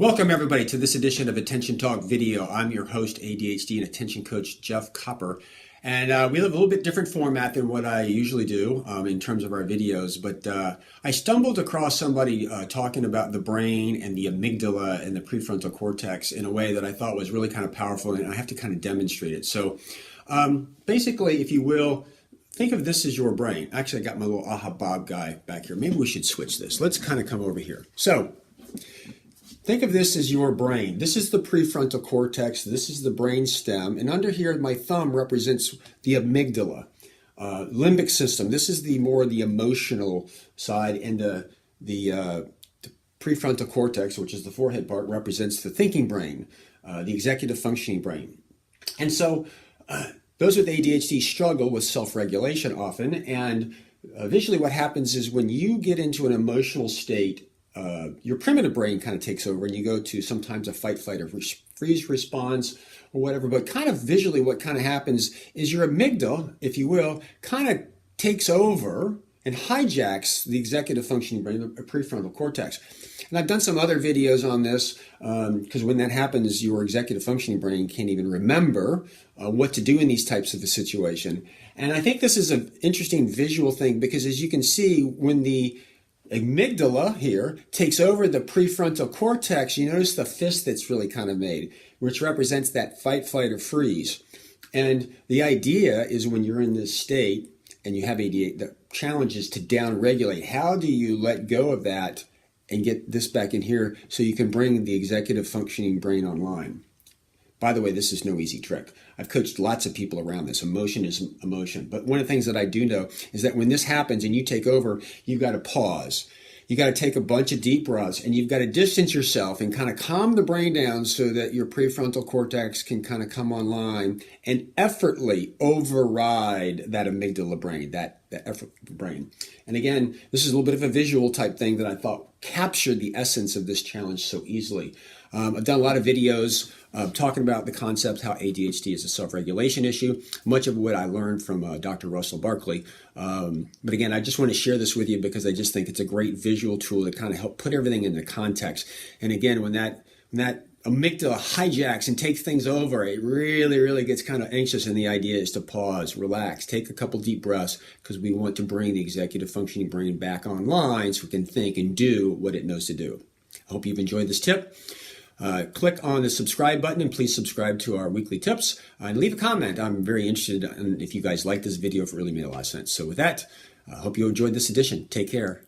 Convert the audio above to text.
Welcome everybody to this edition of Attention Talk Video. I'm your host, ADHD and attention coach Jeff Copper. And we have a little bit different format than what I usually do in terms of our videos. But I stumbled across somebody talking about the brain and the amygdala and the prefrontal cortex in a way that I thought was really kind of powerful, and I have to kind of demonstrate it. So basically, if you will, think of this as your brain. Actually, I got my little Aha Bob guy back here. Maybe we should switch this. Let's kind of come over here. So think of this as your brain. This is the prefrontal cortex. This is the brain stem. And under here, my thumb represents the amygdala. Limbic system. This is the emotional side. And the prefrontal cortex, which is the forehead part, represents the thinking brain, the executive functioning brain. And so those with ADHD struggle with self-regulation often. And visually what happens is when you get into an emotional state, your primitive brain kind of takes over and you go to sometimes a fight, flight, or freeze response or whatever. But kind of visually what kind of happens is your amygdala, if you will, kind of takes over and hijacks the executive functioning brain, the prefrontal cortex. And I've done some other videos on this because when that happens, your executive functioning brain can't even remember what to do in these types of a situation. And I think this is an interesting visual thing because as you can see, when the amygdala here takes over the prefrontal cortex, you notice the fist that's really kind of made, which represents that fight, flight, or freeze. And the idea is when you're in this state and you have ADHD, the challenge is to down-regulate. How do you let go of that and get this back in here so you can bring the executive functioning brain online? By the way, this is no easy trick. I've coached lots of people around this. Emotion is emotion. But one of the things that I do know is that when this happens and you take over, you've got to pause. You got to take a bunch of deep breaths and you've got to distance yourself and kind of calm the brain down so that your prefrontal cortex can kind of come online and effortlessly override that amygdala brain, that effort brain. And again, this is a little bit of a visual type thing that I thought captured the essence of this challenge so easily. I've done a lot of videos talking about the concept how ADHD is a self-regulation issue, much of what I learned from Dr. Russell Barkley. But again, I just want to share this with you because I just think it's a great visual tool to kind of help put everything into context. And again, when that amygdala hijacks and takes things over, it really, really gets kind of anxious. And the idea is to pause, relax, take a couple deep breaths because we want to bring the executive functioning brain back online so we can think and do what it knows to do. I hope you've enjoyed this tip. Click on the subscribe button and please subscribe to our weekly tips and leave a comment. I'm very interested in if you guys like this video, if it really made a lot of sense. So with that, I hope you enjoyed this edition. Take care.